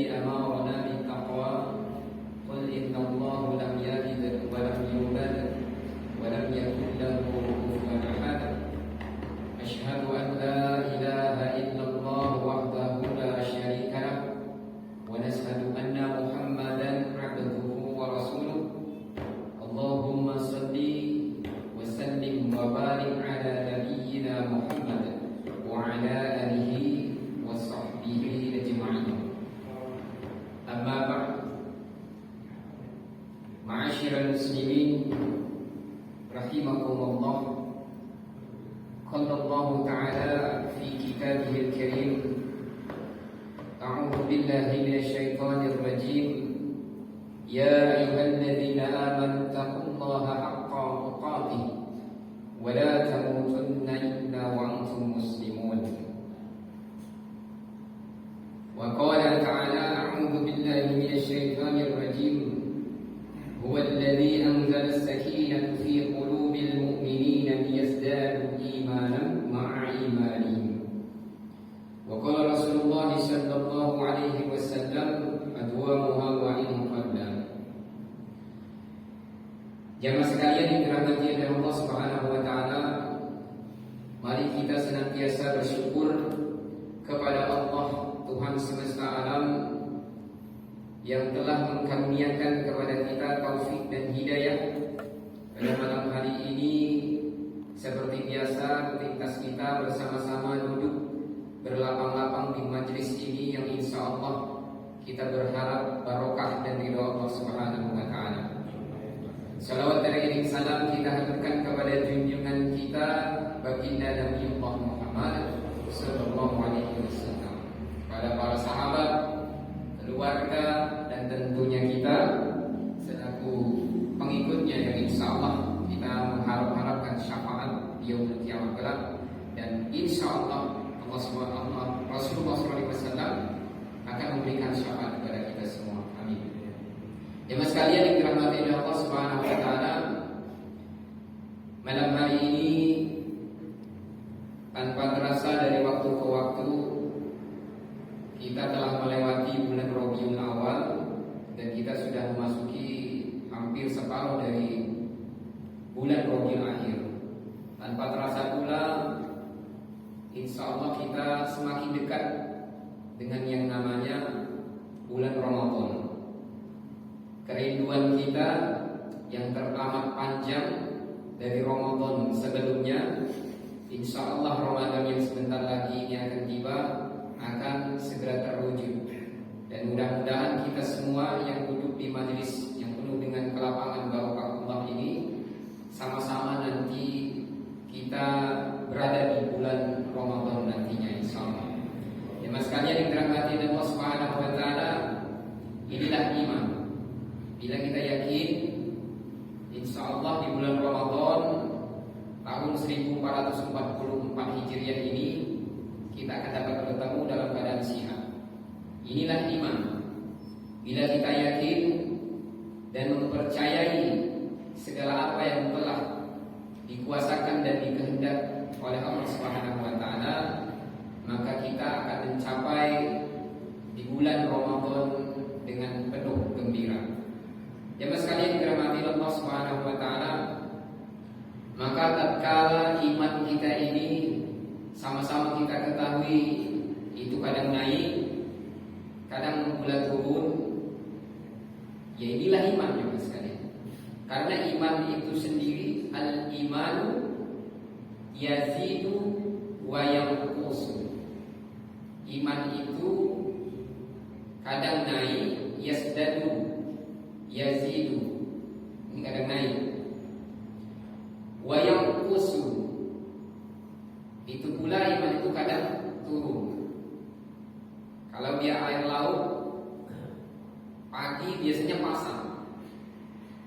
الذي أمرنا بالتقوى قل إن الله لم يلد ولم يولد ولم يكن له كفوا أحد أشهد أن لا إله إلا الله وحده لا شريك له ونشهد أن محمدا عبده ورسوله اللهم صل وسلم وبارك على نبينا محمد وعلى آله وصحبه أجمعين أما بعد معاشر المسلمين رحمكم الله قال الله تعالى في كتابه الكريم أعوذ بالله من الشيطان الرجيم يا أيها الذين آمنوا اتقوا الله حق تقاته ولا تموتن إلا وأنتم مسلمون وقال تعالى أعوذ بالله من الشيطان الرجيم هو الذي أنزل السكينة في قلوب المؤمنين ليزدادوا إيمانا مع إيمانهم وقال رسول الله صلى الله عليه وسلم أدومها وإن قل. Jamaah sekalian yang dirahmati oleh Allah Subhanahu wa taala, mari kita senantiasa bersyukur kepada Allah Tuhan semesta alam yang telah mengkaruniakan kepada kita taufik dan hidayah. Pada malam hari ini seperti biasa aktivitas kita bersama-sama duduk berlapang-lapang di majelis ini yang insya Allah kita berharap barokah dan ridha Allah Subhanahu wa taala. Salawat dan salam kita haturkan kepada junjungan kita baginda Nabi Muhammad sallallahu alaihi wasallam, kepada para sahabat, keluarga dan tentunya kita selaku pengikutnya yang insya Allah kita mengharapkan syafaat di yaumul kiamat kelak, dan insya Allah Rasulullah SAW akan memberikan syafaat kepada kita semua. Amin. Jemaah sekalian yang dirahmati oleh Allah Subhanahu wa taala, malam hari ini tanpa terasa dari waktu ke waktu kita telah melewati bulan Rabiul Awal dan kita sudah memasuki hampir separuh dari bulan Rabiul Akhir. Tanpa terasa pula insya Allah kita semakin dekat dengan yang namanya bulan Ramadan. Kerinduan kita yang teramat panjang dari Ramadan sebelumnya, insya Allah Ramadan yang sebentar lagi ini akan tiba akan segera terwujud. Dan mudah-mudahan kita semua yang duduk di majelis yang penuh dengan kelapangan barokah Allah ini sama-sama nanti kita berada di bulan Ramadan nantinya insya Allah. Jemaah sekalian yang dirahmati Allah Subhanahu wa taala, inilah iman. Bila kita yakin insya Allah di bulan Ramadan tahun 1444 Hijriah ini kita akan dapat bertemu dalam keadaan sihat. Inilah iman. Bila kita yakin dan mempercayai segala apa yang telah dikuasakan dan dikehendak oleh Allah Subhanahu wa taala, maka kita akan mencapai di bulan Ramadan dengan penuh gembira. Jemaah sekalian dirahmati Allah Subhanahu wa taala, maka tatkala iman kita ini sama-sama kita ketahui itu kadang naik, kadang pula turun, ya inilah iman jemaah sekalian. Karena iman itu sendiri al-imanu yazidu wa yanqusu. Iman itu kadang naik, yasdadu, yazidu, ini kadang naik. Wa yanqusu, itu pula iman itu kadang turun. Kalau dia air laut, pagi biasanya pasang,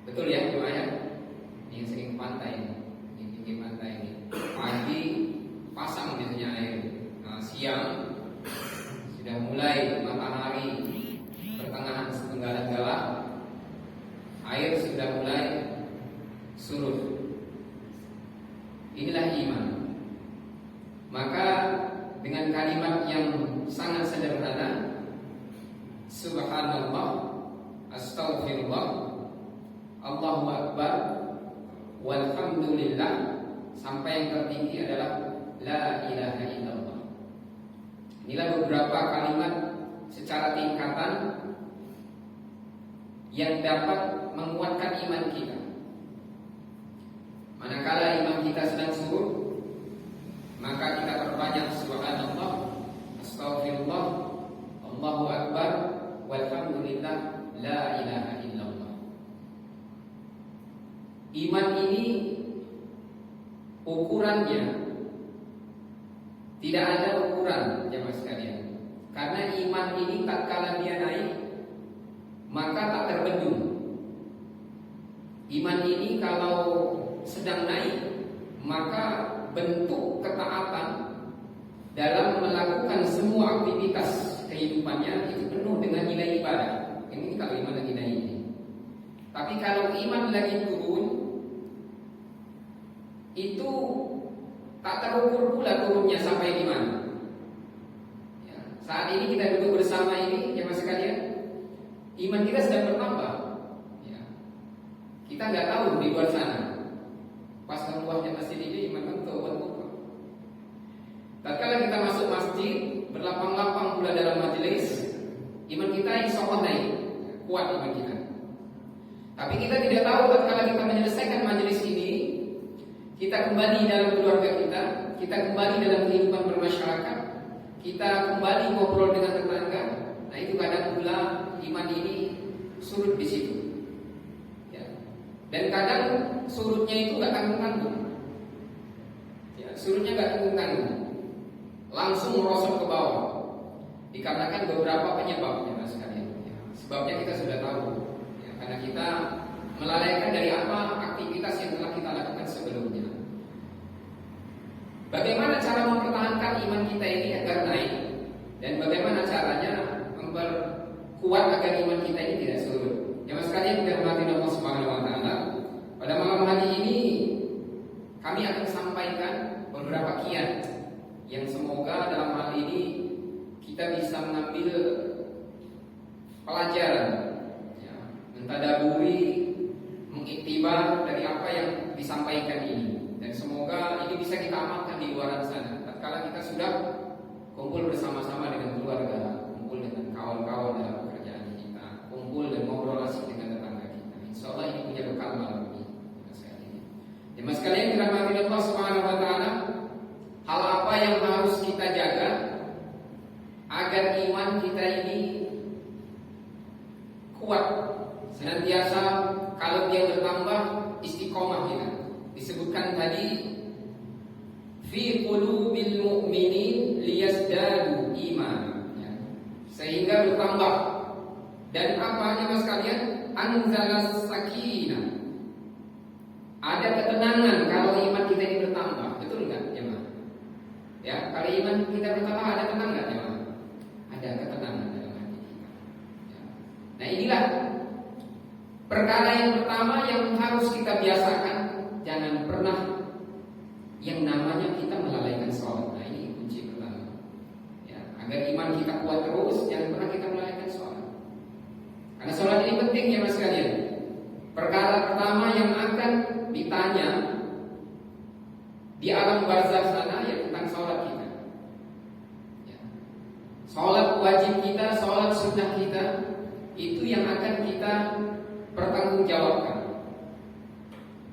betul ya cuma ya? Yang sering ke pantai, di pinggir pantai ini, pagi pasang biasanya air. Nah, siang sudah mulai matahari pertengahan setenggalan gelap, air sudah mulai surut. Inilah iman. Maka dengan kalimat yang sangat sederhana, sampai yang tertinggi adalah la ilaha illallah. Inilah beberapa kalimat secara tingkatan yang dapat menguatkan iman kita. Manakala iman kita sedang surut, maka kita perbanyak subhanallah, astaghfirullah, Allahu akbar, walhamdulillah, la ilaha illallah. Iman ini ukurannya tidak ada ukuran, jemaah sekalian. Karena iman ini tatkala dia naik, maka tak terbendung. Iman ini kalau sedang naik, maka bentuk ketaatan dalam melakukan semua aktivitas kehidupannya itu penuh dengan nilai ibadah. Ini kalau iman lagi naik. Tapi kalau iman lagi turun, itu tak terukur pula turunnya sampai di mana. Ya, saat ini kita duduk bersama ini, jemaah sekalian, iman kita sedang bertambah. Ya, kita nggak tahu di luar sana. Pas keluarnya masjid ini iman tentu bertambah. Tatkala kita masuk masjid, berlapang-lapang pula dalam majelis, iman kita insya Allah naik, kuat iman kita. Tapi kita tidak tahu tatkala kita menyelesaikan majelis ini, kita kembali dalam keluarga kita kembali dalam kehidupan bermasyarakat, kita kembali ngobrol dengan tetangga. Nah itu kadang pula iman ini surut di situ. Ya. Dan kadang surutnya itu nggak tanggung-tanggung. Ya, surutnya nggak tanggung-tanggung, langsung merosot ke bawah. Dikarenakan beberapa penyebabnya, mas sekalian. Ya, sebabnya kita sudah tahu. Ya, karena kita melalaikan dari apa aktivitas yang telah kita lakukan sebelumnya. Bagaimana cara mempertahankan iman kita ini agar naik, dan bagaimana caranya memperkuat agar iman kita ini tidak surut? Jemaah sekalian dirahmati Allah Subhanahu wa taala, pada malam hari ini kami akan sampaikan beberapa kiat yang semoga dalam hal ini kita bisa mengambil pelajaran, ya, mentadaburi, mengiktibar dari apa yang disampaikan ini. Dan semoga ini bisa kita amalkan di luar sana. Tatkala kita sudah kumpul bersama-sama dengan keluarga, kumpul dengan kawan-kawan dalam pekerjaan kita, kumpul dan ngobrol asik dengan tetangga kita. Insya Allah ini punya bekal malam ini. Jemaah sekalian dirahmati Allah Subhanahu wa taala, hal apa yang harus kita jaga agar iman kita ini kuat, senantiasa kalau dia bertambah istiqomah kita. Disebutkan tadi fi qulubil mu'minin liyazdadu iman, ya, sehingga bertambah. Dan apa jemaah sekalian? Anzalas sakinah. Ada ketenangan kalau iman kita ini bertambah. Betul enggak jemaah? Ya, kalau iman kita bertambah ada tenang enggak jemaah? Ada ketenangan dalam hati kita. Ya. Nah, inilah perkara yang pertama yang harus kita biasakan. Jangan pernah yang namanya kita melalaikan sholat. Nah ini kunci pertama, ya, agar iman kita kuat terus. Jangan pernah kita melalaikan sholat, karena sholat ini penting ya mas sekalian. Perkara pertama yang akan ditanya di alam barzakh sana ya tentang sholat kita, ya. Sholat wajib kita, sholat sunnah kita, itu yang akan kita pertanggungjawabkan.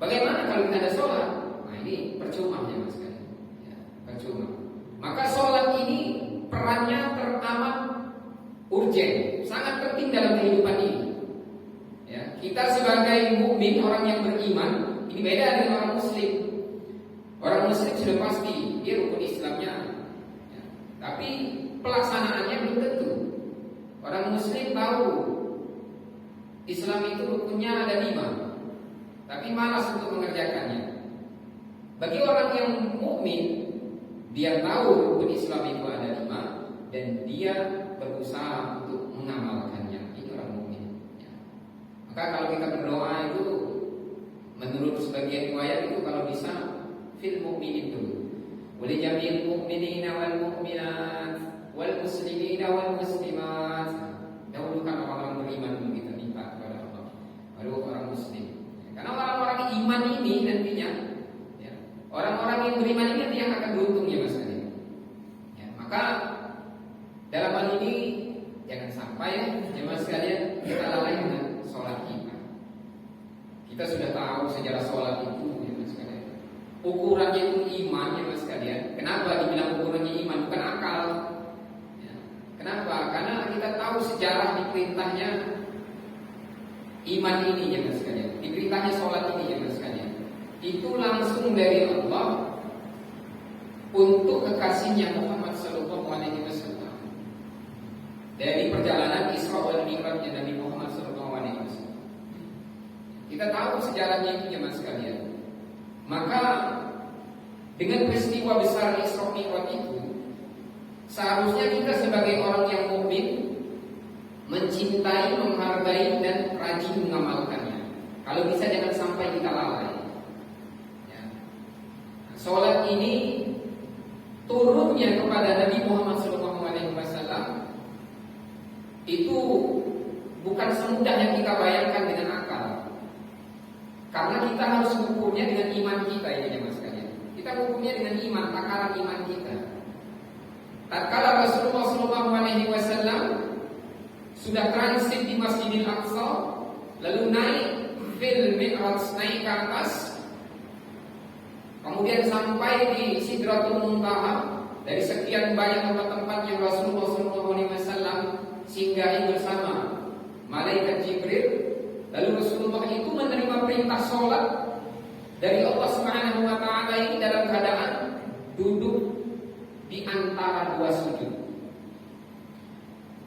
Bagaimana kalau kita ada sholat? Nah ini percuma ya mas sekalian, ya, percuma. Maka sholat ini perannya teramat urgen, sangat penting dalam kehidupan ini. Ya, kita sebagai mukmin, orang yang beriman, ini beda dengan orang muslim. Orang muslim sudah pasti dia rukun Islamnya, ya, tapi pelaksanaannya belum tentu. Orang muslim tahu Islam itu rukunnya ada 5. Tapi malas untuk mengerjakannya. Bagi orang yang mukmin, dia tahu rukun Islam itu ada 5 dan dia berusaha untuk mengamalkannya. Ini orang mukmin. Ya. Maka kalau kita berdoa itu, menurut sebagian riwayat itu kalau bisa fil mukminin dulu. Wali jamil mukminina wal mukminat wal muslimina wal muslimat. Dahulukan orang-orang beriman dulu kita minta kepada Allah, baru orang muslim. Karena orang-orang iman ini nantinya, ya, orang-orang Kenapa ya jemaah sekalian kita lalai dengan sholat kita? Kita sudah tahu sejarah sholat itu, jemaah sekalian. Ukurannya itu iman, jemaah sekalian. Kenapa dibilang ukurannya iman bukan akal? Ya. Kenapa? Karena kita tahu sejarah diperintahnya iman ini, jemaah sekalian. Diperintahnya sholat ini, jemaah sekalian. Itu langsung dari Allah untuk kekasihnya Muhammad Sallallahu Alaihi Wasallam. Dari perjalanan Isra wal Mi'rajnya Nabi Muhammad Sallallahu Alaihi Wasallam. Kita tahu sejarahnya itu, jemaah sekalian. Maka dengan peristiwa besar Isra Mi'raj itu, seharusnya kita sebagai orang yang mukmin mencintai, menghargai dan rajin mengamalkannya. Kalau bisa jangan sampai kita lalai. Ya. Sholat ini turunnya kepada Nabi Muhammad SAW itu bukan semudah yang kita bayangkan dengan akal. Karena kita harus mengukurnya dengan iman kita, ini jemaah sekalian. Kita mengukurnya dengan iman, takaran iman kita. Tatkala Rasulullah SAW sudah transit di Masjidil Aqsa, lalu naik fil Mi'raj, naik ke atas, kemudian sampai di Sidratul Muntaha. Dari sekian banyak tempat-tempat yang Rasulullah SAW singgahi bersama malaikat Jibril, lalu Rasulullah itu menerima perintah sholat dari Allah Subhanahu Wa Taala ini dalam keadaan duduk di antara dua sujud.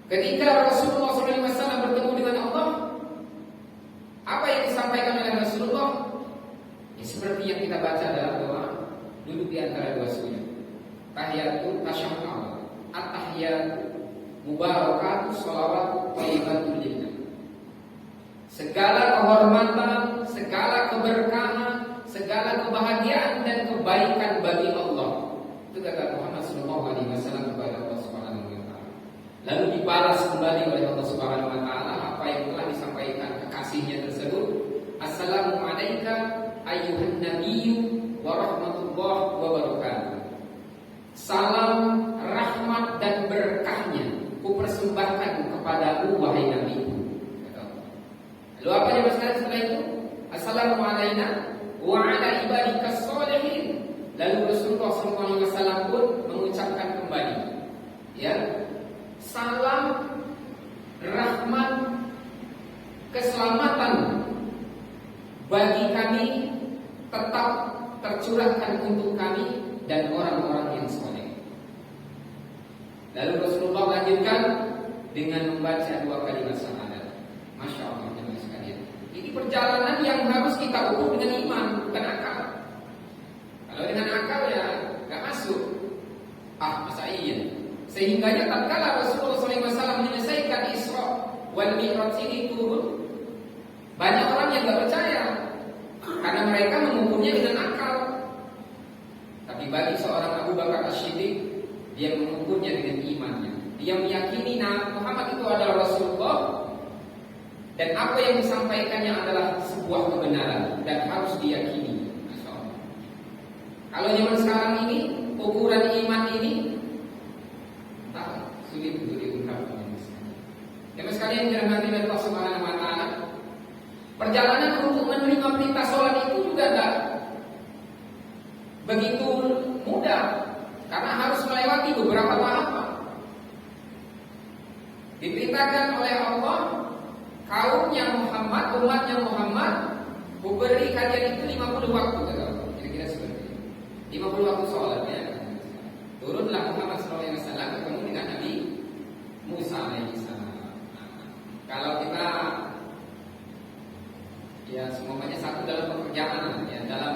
Ketika Rasulullah SAW bertemu dengan Allah, apa yang disampaikan oleh Rasulullah? Ya, seperti yang kita baca dalam doa, duduk di antara dua sujud. Tahiyatul tasyahhud, at-tahiyatu mubarakatuh, sholawatu thayyibatul lillah. Segala kehormatan, segala keberkahan, segala kebahagiaan dan kebaikan bagi Allah. Itu kata Muhammad sallallahu alaihi wasallam kepada Allah Subhanahu wa taala. Lalu dibalas kembali oleh Allah Subhanahu wa taala apa yang telah disampaikan kekasihnya tersebut. Assalamu alayka ayyuhan nabiyyu wa rahmatullahi wa barakatuh. Salam, rahmat dan berkahnya kupersembahkan kepadamu wahai Nabi. Lalu apa yang berselanjutnya setelah itu? Assalamu alayna wa ala ibadikas sholihin. Lalu Rasulullah SAW pun mengucapkan kembali, ya, salam, rahmat, keselamatan bagi kami tetap tercurahkan untuk kami dan orang-orang yang soleh. Lalu Rasulullah lanjutkan dengan membaca dua kalimat syahadat. Masya Allah, jemaah sekalian. Ini perjalanan yang harus kita ukur dengan iman, bukan akal. Kalau dengan akal ya gak masuk. Masa iya? Sehingganya tatkala Rasulullah SAW menyelesaikan Isra wal Mi'raj ini turun, banyak orang yang gak percaya karena mereka mengukurnya dengan akal. Tapi bagi seorang Abu Bakar As-Siddiq, dia mengukurnya dengan imannya. Dia meyakini Muhammad itu adalah Rasulullah dan apa yang disampaikannya adalah sebuah kebenaran dan harus diyakini. Masya Allah. Kalau zaman sekarang ini, ukuran iman ini tak sulit untuk diungkapkan. Jemaah sekalian yang dirahmati Allah Subhanahu wa taala, perjalanan untuk menerima perintah sholat itu juga tidak begitu mudah karena harus melewati beberapa tahapan. Diperintahkan oleh Allah kaumnya Muhammad, umatnya Muhammad, memberi kajian itu 50 waktu, kira-kira seperti itu. 50 waktu sholat, ya. Turunlah Muhammad SAW ketemu dengan Nabi Musa alaihissalam. Kalau kita ya semuanya satu dalam pekerjaan, ya, dalam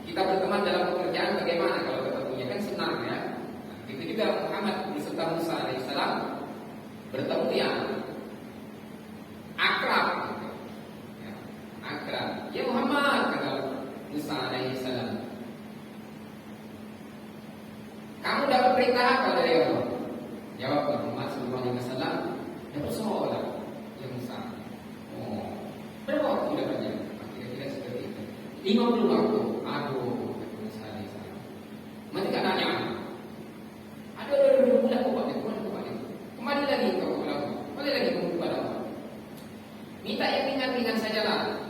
kita berteman dalam pekerjaan bagaimana kalau ketemunya kan senang, ya. Itu juga Muhammad beserta Musa alaihissalam bertemu ya akrab, gitu. Ya, akrab. Ya Muhammad, kata Musa alaihissalam, kamu dapat perintah apa dari Allah? Jawab Muhammad sallallahu alaihi wasallam, dapat sholat. Ya Musa, oh, berapa waktu dapatnya? Kira-kira seperti itu. 50 waktu. Aduh, Musa alaihissalam. Mereka nanya, aduh, mudah kuat. Kembali lagi kau ulang. Kembali lagi Minta yang ringan-ringan sajalah.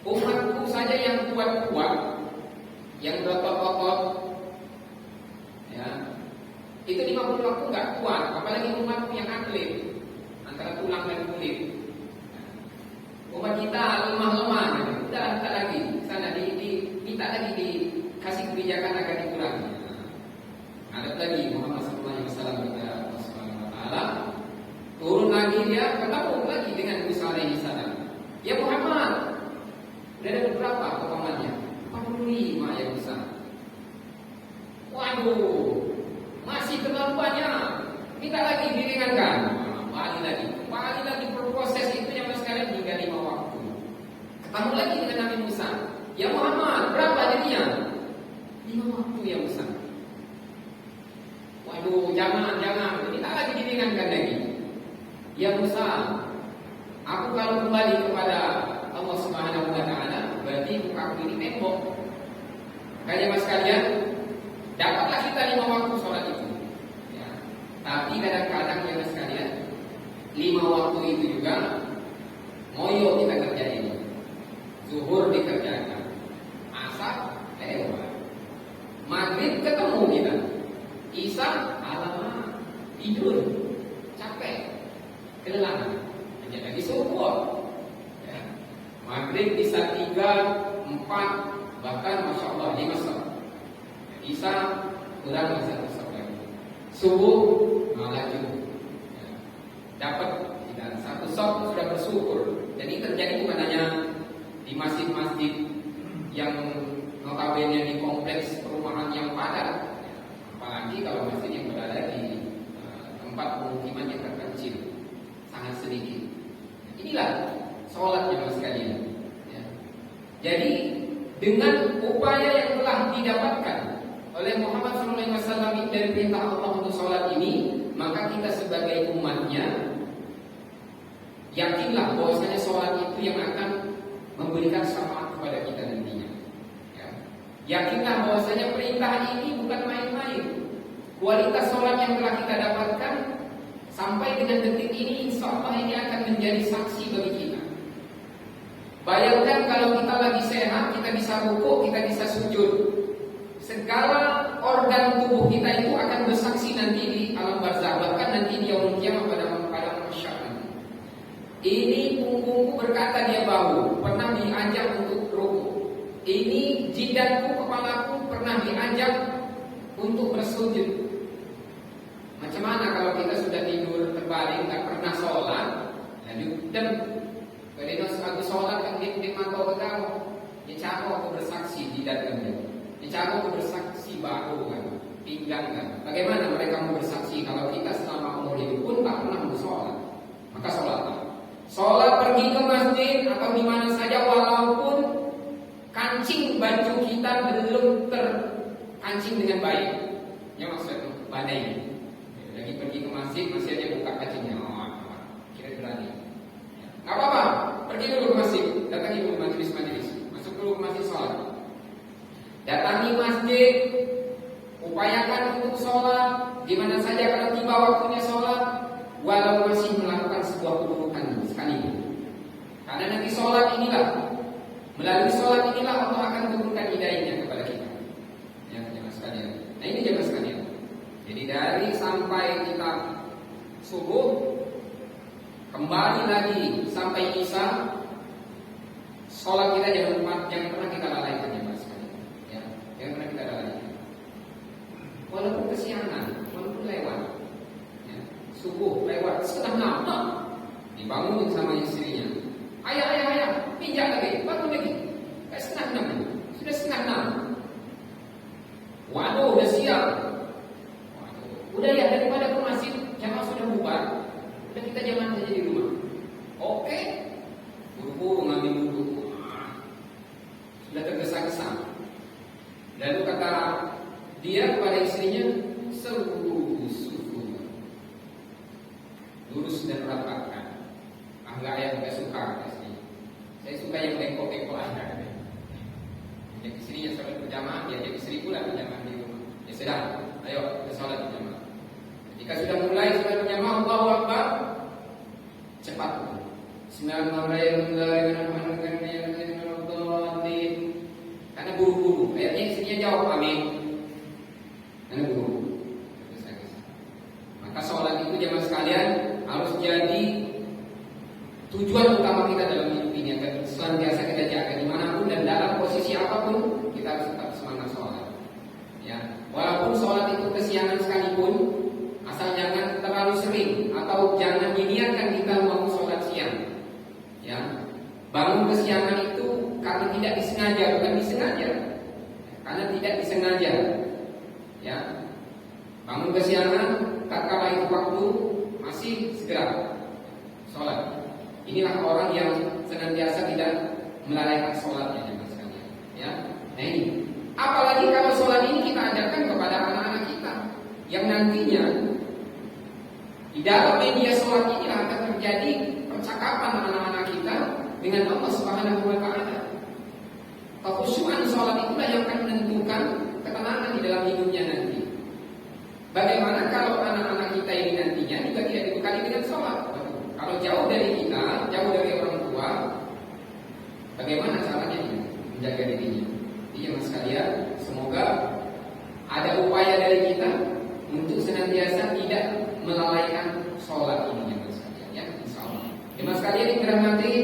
Umatku saja yang kuat-kuat, yang berotot-otot, ya, itu 50 waktu nggak kuat, apalagi umatku yang atlet, antara tulang dan kulit. Umat kita lemah-lemah, udah minta lagi, sana minta lagi dikasih kebijakan agar dikurangi. Ada lagi Muhammad SAW kepada Allah Subhanahu Wa Taala, turun lagi dia ketemu lagi dengan Musa alaihi salam. Ya Muhammad, udah ada berapa potongannya? 45 ya Musa. Waduh, masih terlalu banyak. Minta lagi diringankan. Kembali lagi proses itu yang sekalian hingga 5 waktu. Ketemu lagi dengan Nabi Musa. Ya Muhammad, berapa jadinya? 5 waktu ya Musa. Waduh, jangan. Minta lagi diringankan lagi. Ya Musa, aku kalau kembali kepada Allah Subhanahu Wa Taala, berarti mukaku ini tembok. Makanya mas kalian, dapatlah kita 5 waktu sholat itu. Ya. Tapi kadang-kadang ya mas kalian, 5 waktu itu juga ngoyo kita kerjain. Zuhur dikerjakan, asar lewat, maghrib ketemu kita, isya alamak tidur, capek, kelelahan, hanya lagi subuh. Ya. Maghrib bisa 3, 4, bahkan masya Allah 5 sholat. Isya kurang 1 sholat lagi. Subuh malah cukup. Ya. Dapat kita 1 sholat sudah bersyukur. Jadi terjadi bukan hanya di masjid-masjid yang notabene di kompleks perumahan yang padat, apalagi kalau masjid yang berada di tempat pemukiman yang terpencil, sangat sedikit. Inilah sholat jemaah sekalian. Ya. Jadi dengan upaya yang telah didapatkan oleh Muhammad SAW dari perintah Allah untuk sholat ini, maka kita sebagai umatnya yakinlah bahwasanya sholat itu yang akan memberikan syafaat kepada kita nantinya. Ya. Yakinlah bahwasanya perintah ini bukan main-main. Kualitas sholat yang telah kita dapatkan sampai dengan detik ini, insya Allah ini akan menjadi saksi bagi kita. Bayangkan kalau kita lagi sehat, kita bisa rukuk, kita bisa sujud. Segala organ tubuh kita itu akan bersaksi nanti di alam barzakh, bahkan nanti di yaumul qiyamah pada mahsyar. Ini punggungku berkata dia bau, pernah diajak untuk rukuk. Ini jidatku, kepalaku pernah diajak untuk bersujud. Macam mana kalau kita sudah tidur terbaring, tak pernah sholat, lalu kalau aku sholat yang di mata kamu, dia cakap aku bersaksi jidat kan, dia cakap aku bersaksi bahu kan, pinggang kan. Bagaimana mereka mau bersaksi kalau kita selama umur hidup pun tak pernah sholat? Maka sholatlah. Sholat pergi ke masjid atau di mana saja walaupun kancing baju kita belum terkancing dengan baik. Ya maksudnya badai. Lagi pergi ke masjid masih aja buka kancingnya. Kira berani. Gak apa-apa. Pergi dulu ke masjid. Datangi dulu majelis-majelis. Masuk dulu ke masjid sholat. Datangi masjid. Upayakan untuk sholat. Di mana saja kalau tiba waktunya sholat. Walau masih melakukan sebuah keburukan sekalipun. Karena nanti sholat inilah, melalui sholat inilah Allah akan turunkan hidayahnya kepada kita. Ya jemaah sekalian. Nah ini jemaah sekalian. Jadi dari sampai kita subuh, kembali lagi sampai isya, sholat kita jangan pernah kita lalaikan jemaah sekalian. Ya, jangan pernah kita lalaikan. Walaupun kesiangan, walaupun lewat. Subuh lewat setengah 6 dibangunin sama istrinya. Ayah, pijak lagi, bangun lagi. Setengah 6, sudah setengah 6. Waduh, udah siap. Waduh, udah ya daripada ke masjid, jamaah sudah bubar. Udah kita jangan saja di rumah. Oke, buru-buru ngambil wudhu. Sudah tergesa-gesa. Lalu kata dia kepada istrinya, lurus dan rapatkan. Enggak yang enggak suka istrinya. Saya suka yang bengkok-bengkok aja. Jadi istrinya sholat berjamaah, dia jadi istri pula berjamaah di rumah. Ya sudah, ayo kita sholat berjamaah. Jika sudah mulai sholat berjamaah, Allahu Akbar, Bismillahirrahmanirrahim. Karena buru-buru, ayatnya isinya jawab amin. Karena buru-buru. Maka sholat itu jemaah sekalian harus jadi tujuan utama kita dalam hidup ini, agar senantiasa kita jaga dimanapun dan dalam posisi apapun kita harus tetap semangat sholat. Ya, walaupun sholat itu kesiangan sekalipun, asal jangan terlalu sering atau jangan diniatkan kita mau sholat siang. Ya, bangun kesiangan itu karena tidak disengaja, bukan disengaja, karena tidak disengaja. Ya, bangun kesiangan tatkala itu waktu masih segera sholat. Inilah orang yang senantiasa tidak melalaikan sholatnya, jemaah sekalian. Ya, nah ini. Apalagi kalau sholat ini kita ajarkan kepada anak-anak kita, yang nantinya di dalam media sholat ini akan terjadi percakapan anak-anak kita dengan Allah Subhanahu wa Ta'ala. Kekhusyuan sholat itulah yang akan menentukan ketenangan di dalam hidupnya nanti. Bagaimana kalau anak-anak kita ini nantinya juga tidak dibekali dengan sholat? Kalau jauh dari kita, jauh dari orang tua, bagaimana caranya menjaga dirinya? Jadi mas sekalian, semoga ada upaya dari kita untuk senantiasa tidak melalaikan sholat ini, mas sekalian. Ya, insya Allah. Mas sekalian yang dirahmati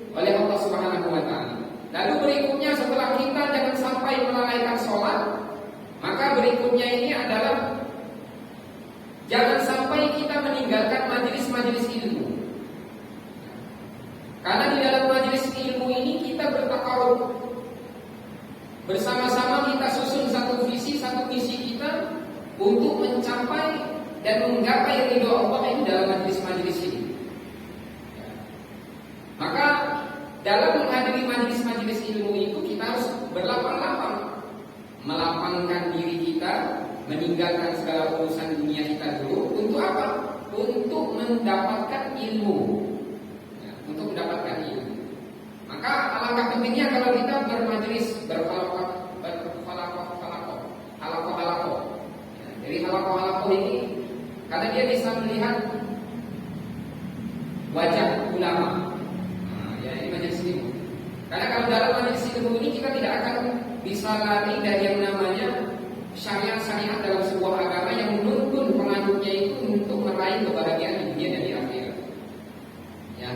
oleh Allah Subhanahu wa Ta'ala. Lalu berikutnya setelah kita jangan sampai melalaikan sholat, maka berikutnya ini adalah jangan sampai kita meninggalkan majelis-majelis ilmu. Karena di dalam majelis ilmu ini kita bertakarub, bersama-sama kita susun satu visi, satu misi kita untuk mencapai dan menggapai ridho Allah ini dalam majelis-majelis ini. Maka dalam menghadiri majelis-majelis ilmu itu kita harus berlapang-lapang, melapangkan diri kita, meninggalkan segala urusan dunia kita dulu. Untuk apa? Untuk mendapatkan ilmu. Ya, untuk mendapatkan ilmu. Maka alangkah pentingnya kalau kita bermajelis, halakoh. Ya, dari halakoh ini, karena dia bisa melihat wajah ulama. Nah, ya ini majelis ilmu. Karena kalau dalam majelis ilmu ini kita tidak akan bisa lari dari yang namanya syariat-syariat dalam sebuah agama yang menuntun penganutnya itu untuk meraih kebahagiaan di dunia dan di akhirat. Ya.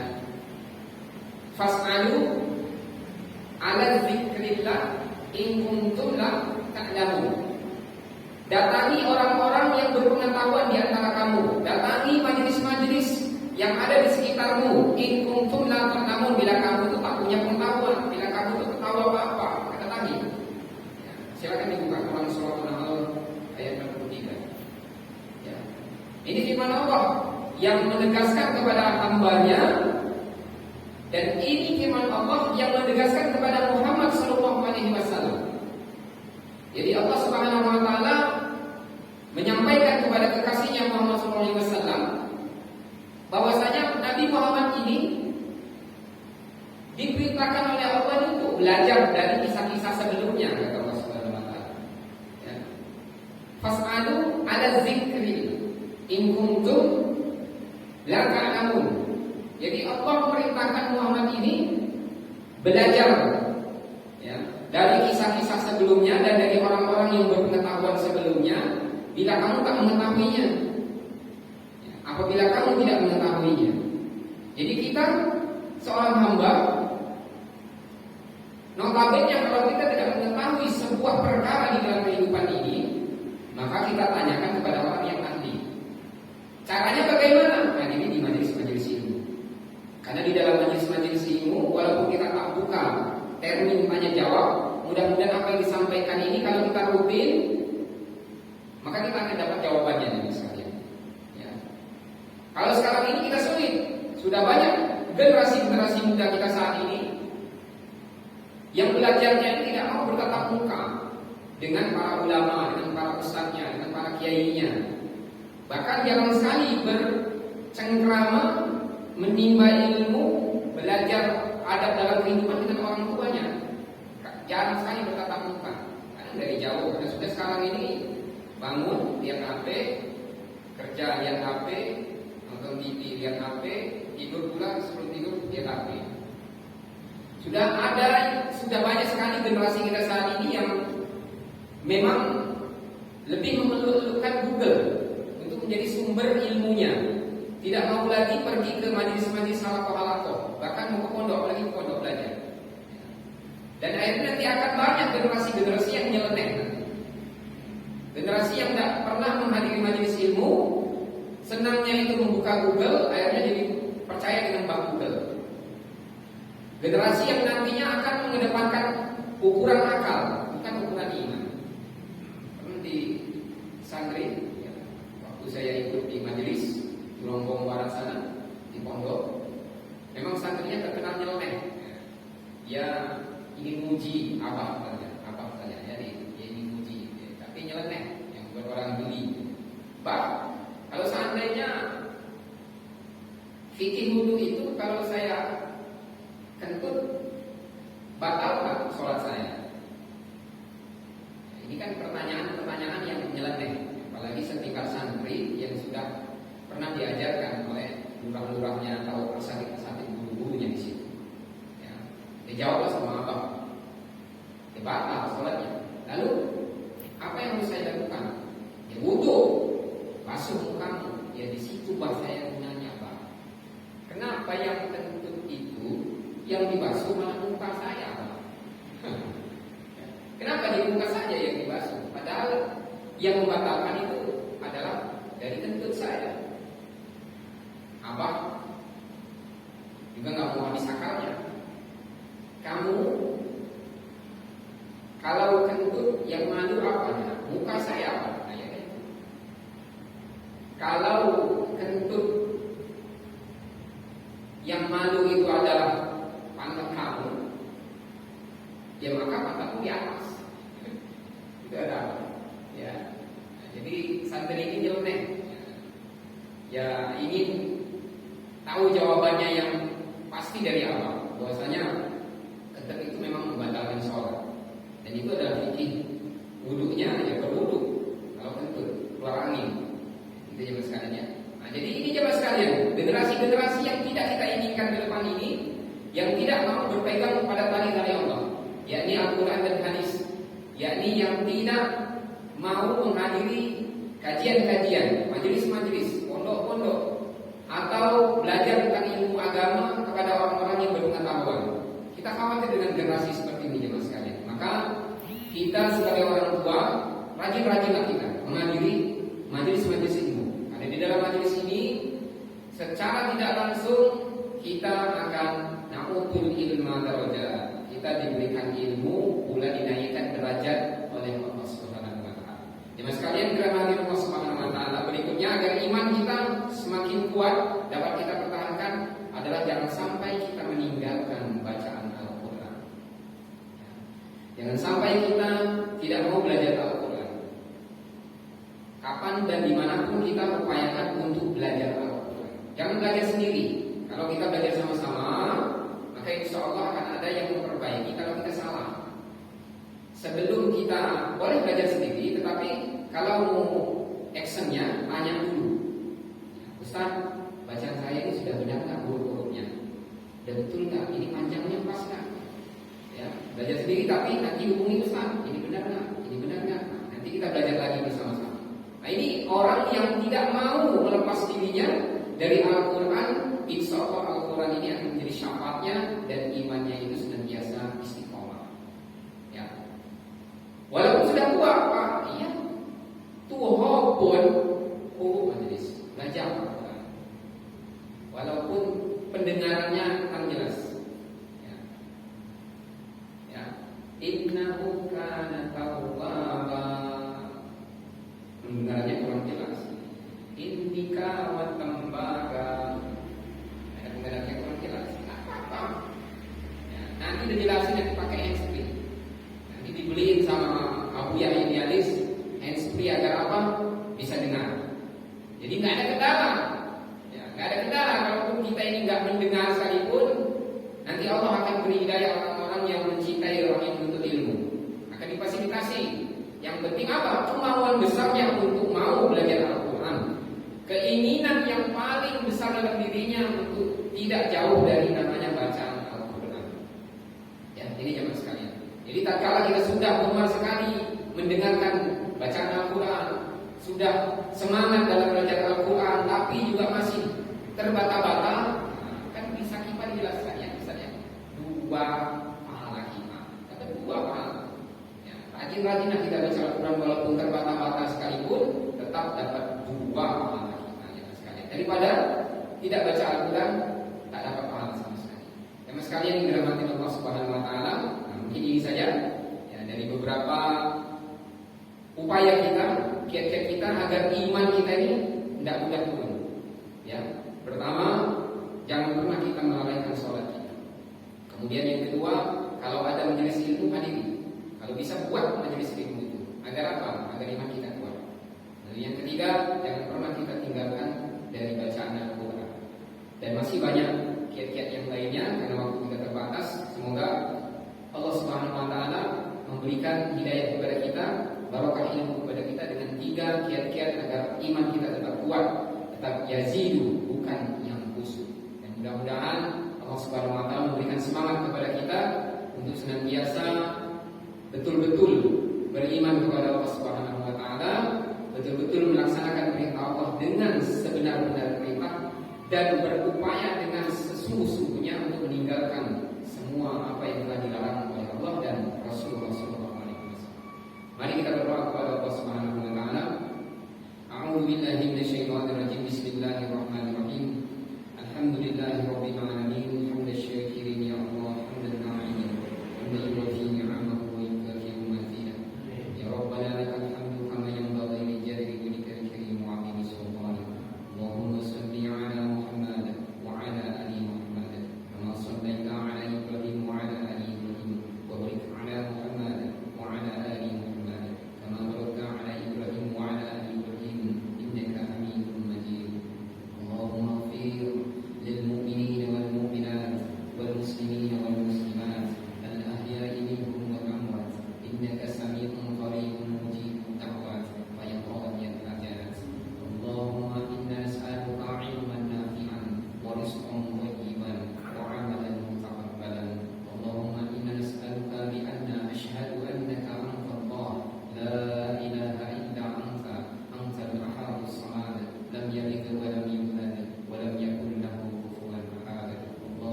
Fas'alu ala dzikrillah in kuntum la ta'lamun. Datangi orang-orang yang berpengetahuan di antara kamu. Datangi majelis-majelis yang ada di sekitarmu. In kuntum la ta'lamun, bila kamu itu tak punya pengetahuan, bila kamu itu tahu apa-apa, datangi. Silakan dibuka Quran surah An-Nahl ayat 63. Ya. Ini firman Allah yang menegaskan kepada hambanya, dan ini firman Allah yang menegaskan kepada Muhammad sallallahu alaihi wasallam. Jadi Allah Subhanahu wa Ta'ala menyampaikan kepada kekasihnya Muhammad sallallahu alaihi wasallam bahwasanya Nabi Muhammad ini diperintahkan oleh Allah untuk belajar dari kisah-kisah sebelumnya, kata Allah. Fas'alu ala dzikri in kuntum la ta'lamun. Jadi Allah memerintahkan Muhammad ini belajar, ya, dari kisah-kisah sebelumnya dan dari orang-orang yang berpengetahuan sebelumnya bila kamu tak mengetahuinya, ya, apabila kamu tidak mengetahuinya. Jadi kita seorang hamba, notabene kalau kita tidak mengetahui sebuah perkara di dalam kehidupan ini, maka kita tanyakan kepada orang yang ahli. Caranya bagaimana? Nah, ini di majelis-majelis ilmu. Karena di dalam majelis-majelis ilmu, walaupun kita tak buka termin tanya jawab, mudah-mudahan apa yang disampaikan ini kalau kita rutin, maka kita akan dapat jawabannya misalnya. Ya. Kalau sekarang ini kita sulit, sudah banyak generasi-generasi muda kita saat ini yang belajarnya ini tidak mau bertatap muka dengan para ulama, dengan para ustadznya, dengan para kiainya. Bahkan jarang sekali bercengkrama, menimba ilmu, belajar adab dalam kehidupan dengan orang tuanya. Jarang sekali bertatap muka, karena dari jauh. Karena sudah sekarang ini bangun lihat HP, kerja lihat HP, nonton TV lihat HP, tidur pula sebelum tidur dia takbir. Sudah banyak sekali generasi kita saat ini yang memang lebih memeluk-elukkan Google untuk menjadi sumber ilmunya. Tidak mau lagi pergi ke majelis-majelis halaqah-halaqah, bahkan mau ke pondok, lagi ke pondok belajar. Dan akhirnya nanti akan banyak generasi-generasi yang nyeleneh nanti. Generasi yang tidak pernah menghadiri majelis ilmu, senangnya itu membuka Google, akhirnya jadi percaya dengan Mbak Google. Generasi yang nantinya akan mengedepankan ukuran akal, bukan ukuran iman. Di santri, ya, waktu saya ikut di majelis di Lombok Barat sana, di pondok, memang santrinya terkenal nyeleneh. Ya ingin muji apa saja, ya dia ingin muji, ya, tapi nyeleneh yang buat orang beli. Kalau seandainya fikih wudu itu kalau saya kentut batal nggak sholat saya? Ini kan pertanyaan yang nyeleneh, apalagi setingkat santri yang sudah pernah diajarkan oleh lurah-lurahnya atau asatid guru-gurunya di situ. Ya, dijawablah sama abang, batal sholatnya. Lalu apa yang harus saya lakukan? Ya wudu, basuh mukamu. Ya di situ bahasa yang nanya, Pak. Kenapa yang kentut itu yang dibasuh malah muka saya, Pak? Kenapa di muka saja yang dibasuh? Padahal yang membatalkan itu adalah dari kentut saya. Abah juga nggak mau habis akalnya. Kamu kalau kentut yang malu apanya? Muka saya apa? Kalau kentut yang malu itu adalah pantat kamu, ya maka pantatmu di atas. Itu ada apa? Ya. Nah, jadi santri ini nyeleneh. Ya ingin tahu jawabannya yang pasti dari awal. Bahwasanya kentut itu memang membatalkan sholat. Dan itu adalah fikih wudunya ya berwudu. Kalau kentut keluar angin. Itu jemaah sekalian ya. Nah, jadi ini jemaah sekalian, generasi-generasi yang tidak kita inginkan ke depan ini, yang tidak mau berpegang pada tali-tali Allah, yakni Al-Quran dan hadis, yakni yang tidak mau menghadiri kajian-kajian, majelis-majelis, pondok-pondok, atau belajar tentang ilmu agama kepada orang-orang yang berpengetahuan. Kita khawatir dengan generasi seperti ini jemaah sekalian. Maka kita sebagai orang tua rajin-rajinlah kita menghadiri majelis-majelis ilmu. Ada di dalam majelis ini secara tidak langsung kita akan na'utul ilma darajat. Kita diberikan ilmu, pula dinaikkan derajat oleh Allah Subhanahu wa taala. Jemaah sekalian dirahmati Allah Subhanahu wa taala, berikutnya agar iman kita semakin kuat dapat kita pertahankan adalah jangan sampai kita meninggalkan bacaan Al-Qur'an. Jangan sampai kita tidak mau belajar Al-Qur'an. Kapan dan dimanapun kita upayakan untuk belajar Al-Quran. Jangan belajar sendiri. Kalau kita belajar sama-sama, maka insya Allah akan ada yang memperbaiki kalau kita salah. Sebelum kita boleh belajar sendiri, tetapi kalau mau actionnya, tanya dulu. Ustaz, bacaan saya ini sudah benar nggak huruf-hurufnya? Dan betul nggak? Ini panjangnya pas nggak? Ya, belajar sendiri tapi nanti hubungi Ustaz. Ini benar nggak? Ini benar nggak? Nanti kita belajar lagi bersama-sama. Nah, ini orang yang tidak mau melepas dirinya dari Al-Quran, insya Allah Al-Quran ini akan menjadi syafaatnya dan imannya itu senantiasa istiqomah. Ya. Walaupun sudah tua, Pak, iya, tua pun majelis belajar Al-Quran. Walaupun pendengarannya akan jelas. Ya. Ya. Innahu kana tawwaba. Pendengarannya kurang jelas. Indika wa tembaga. Pendengarannya kurang jelas. Apa? Ya, nanti dijelasin nanti pakai handsfree. Nanti dibeliin sama Abu Yahya Dialis handsfree agar apa? Bisa dengar. Jadi nggak ada kendala. Ya, nggak ada kendala. Kalaupun kita ini nggak mendengar sekalipun, nanti Allah akan beri hidayah orang-orang yang mencintai orang yang menuntut ilmu. Akan difasilitasi. Yang penting apa? Kemauan besarnya untuk mau belajar Al-Quran. keinginan yang paling besar dalam dirinya untuk tidak jauh dari namanya bacaan Al-Quran. Ya, ini jemaah sekalian. Jadi tatkala kita sudah gemar sekali mendengarkan bacaan Al-Quran, sudah semangat dalam belajar Al-Quran, tapi juga masih terbata-bata, kan bisa kita dijelaskan ya, misalnya 2 pahala kita, kata 2 pahala. Ya, rajin-rajinlah kita baca Al-Quran walaupun terbata-bata sekalipun, tetap dapat 2 pahala kita ya sekalian. Daripada tidak baca Al-Quran, tak dapat pahala sama sekali. Yang sekalian yang dirahmati Allah Subhanahu Wa Taala, mungkin ini saja ya, dari beberapa upaya kita, kiat-kiat kita agar iman kita ini tidak mudah turun. Ya, pertama, jangan pernah kita melalaikan sholat kita. Kemudian yang kedua, kalau ada majelis ilmu hadiri. Kalau bisa buat majelis ilmu itu. Agar apa? Agar iman kita kuat. Lalu yang ketiga, jangan pernah kita tinggalkan dari bacaan Al-Quran. Dan masih banyak kiat-kiat yang lainnya karena waktu kita terbatas. Semoga Allah Subhanahu Wa Taala memberikan hidayah kepada kita, barokah ilmu kepada kita dengan 3 kiat-kiat agar iman kita tetap kuat, tetap yazidu, bukan yang kusut. Dan mudah-mudahan Allah Subhanahu Wa Taala memberikan semangat kepada kita untuk senantiasa betul-betul beriman kepada Allah Subhanahu Wa Taala, betul-betul melaksanakan perintah Allah dengan sebenar-benar perintah dan berupaya dengan sesungguh-sungguhnya untuk meninggalkan semua apa yang telah dilarang oleh Allah dan Rasulullah SAW. Mari kita berdoa kepada Allah Subhanahu Wa Taala. A'udzu billahi minasyaitonir rajim. Bismillahirrahmanirrahim.